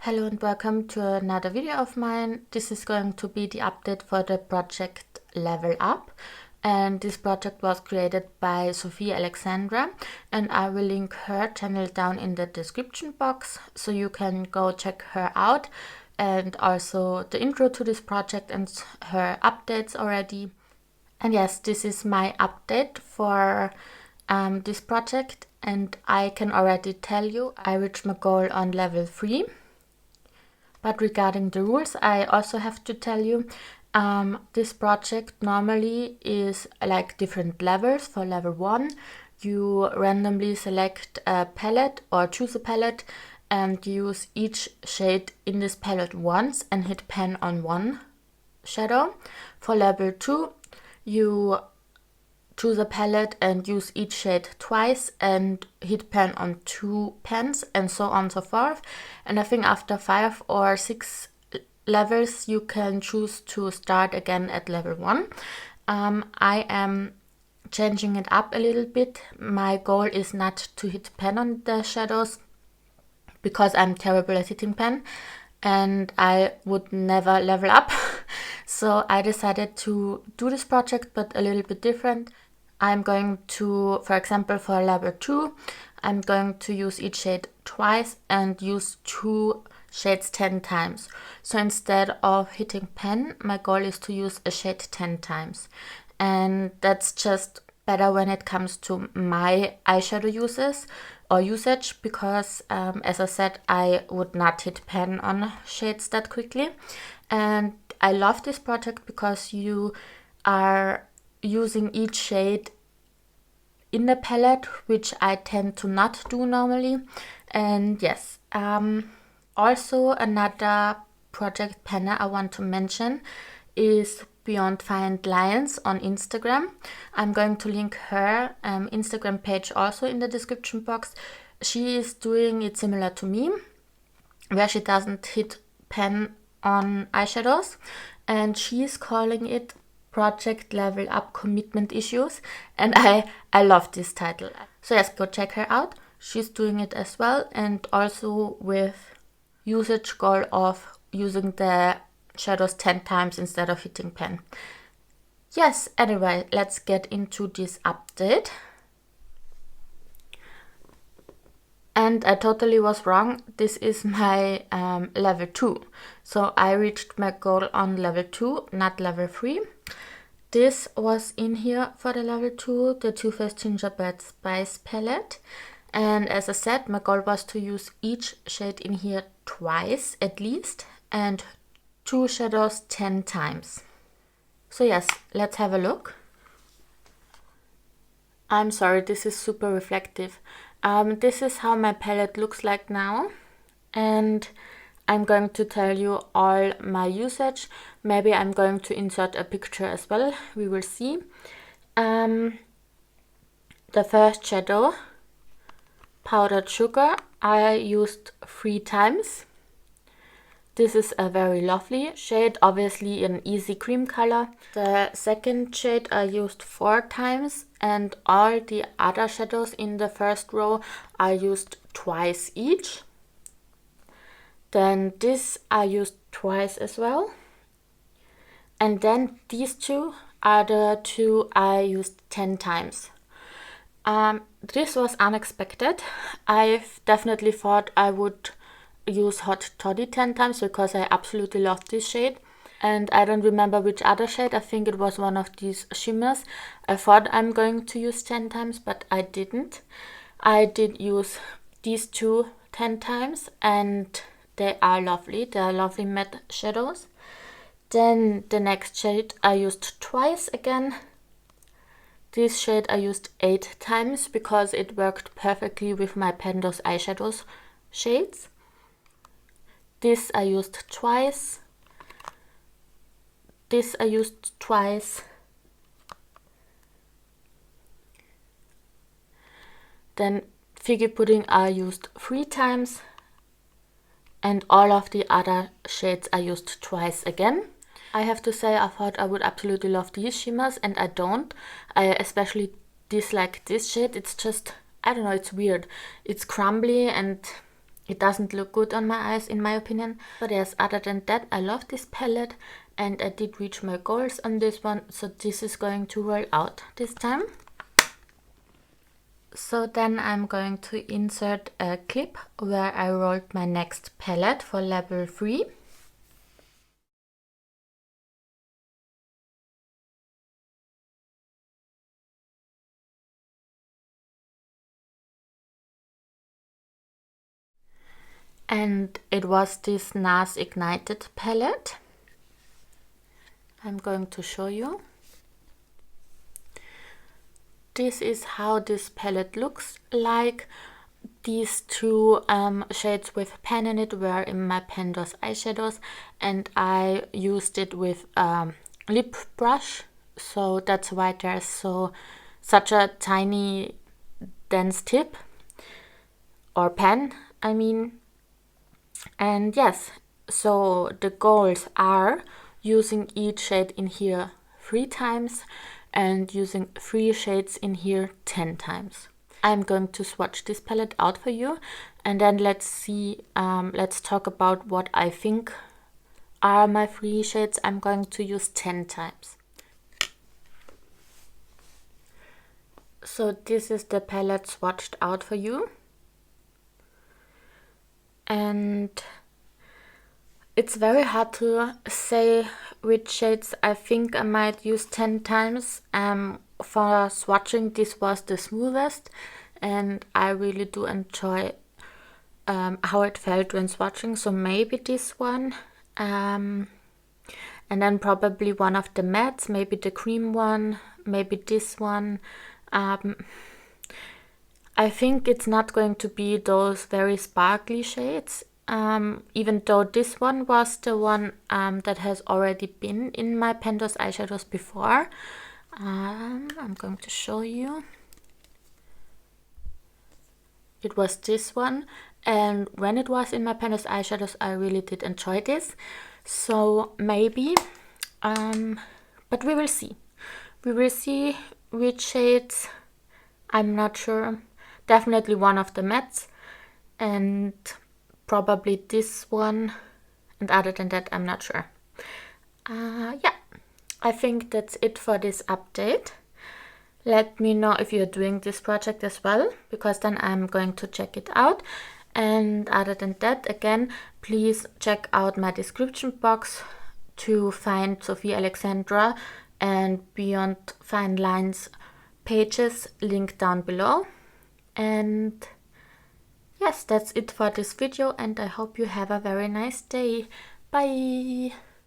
Hello and welcome to another video of mine. This is going to be the update for the project Level Up, and this project was created by Sofie Alexandra, and I will link her channel down in the description box so you can go check her out, and also the intro to this project and her updates already. And yes, this is my update for this project, and I can already tell you I reached my goal on level 3. But regarding the rules, I also have to tell you, this project normally is like different levels. For level 1, you randomly select a palette or choose a palette and use each shade in this palette once and hit pen on one shadow. For level 2, you choose a palette and use each shade twice and hit pen on 2 pens, and so on and so forth. And I think after 5 or 6 levels you can choose to start again at level 1. I am changing it up a little bit. My goal is not to hit pen on the shadows because I'm terrible at hitting pen and I would never level up. So I decided to do this project but a little bit different. I'm going to, for example, for level 2, I'm going to use each shade twice and use 2 shades 10 times. So instead of hitting pen, my goal is to use a shade 10 times. And that's just better when it comes to my eyeshadow usage because, as I said, I would not hit pen on shades that quickly. And I love this project because you are using each shade in the palette, which I tend to not do normally. And yes, also another project planner I want to mention is Beyond Fine Lines on Instagram. I'm going to link her Instagram page also in the description box. She is doing it similar to me, where she doesn't hit pen on eyeshadows, and she's calling it Project Level Up Commitment Issues, and I love this title. So yes, go check her out. She's doing it as well, and also with usage goal of using the shadows 10 times instead of hitting pen. Yes, anyway, let's get into this update. And I totally was wrong. This is my level 2. So I reached my goal on level 2, not level 3. This was in here for the level 2, the Too Faced Gingerbread Spice palette. And as I said, my goal was to use each shade in here twice at least and 2 shadows 10 times. So yes, let's have a look. I'm sorry, this is super reflective. This is how my palette looks like now, and I'm going to tell you all my usage. Maybe I'm going to insert a picture as well, we will see. The first shadow, Powdered Sugar, I used 3 times. This is a very lovely shade, obviously an easy cream color. The second shade I used 4 times, and all the other shadows in the first row I used twice each. Then this I used twice as well. And then these 2 are the 2 I used 10 times. This was unexpected. I definitely thought I would use Hot Toddy 10 times because I absolutely love this shade, and I don't remember which other shade. I think it was one of these shimmers. I thought I'm going to use 10 times, but I didn't. I did use these 2 10 times, and they are lovely. They are lovely matte shadows. Then the next shade I used twice again. This shade I used 8 times because it worked perfectly with my Pendos eyeshadows shades. This I used twice. This I used twice. Then Figgy Pudding I used 3 times. And all of the other shades I used twice again. I have to say, I thought I would absolutely love these shimmers, and I don't. I especially dislike this shade. It's just, I don't know, it's weird. It's crumbly and it doesn't look good on my eyes in my opinion. But yes, other than that, I love this palette and I did reach my goals on this one, so this is going to roll out this time. So then I'm going to insert a clip where I rolled my next palette for level 3. And it was this NARS Ignited palette. I'm going to show you. This is how this palette looks like. These two shades with pen in it were in my Pandos eyeshadows, and I used it with lip brush, so that's why there's such a tiny dense tip, or pen I mean. And yes, so the goals are using each shade in here 3 times and using 3 shades in here 10 times. I'm going to swatch this palette out for you, and then let's talk about what I think are my 3 shades I'm going to use 10 times. So this is the palette swatched out for you. And it's very hard to say which shades I think I might use 10 times. For swatching, this was the smoothest, and I really do enjoy how it felt when swatching, so maybe this one. And then probably one of the mattes, maybe the cream one, maybe this one. I think it's not going to be those very sparkly shades, even though this one was the one that has already been in my Pandos eyeshadows before. I'm going to show you. It was this one, and when it was in my Pandos eyeshadows, I really did enjoy this. So maybe, but we will see. We will see which shades. I'm not sure. Definitely one of the mattes, and probably this one, and other than that I'm not sure. Yeah, I think that's it for this update. Let me know if you're doing this project as well, because then I'm going to check it out. And other than that, again, please check out my description box to find Sofie Alexandra and Beyond Fine Lines pages linked down below. And yes, that's it for this video, and I hope you have a very nice day. Bye!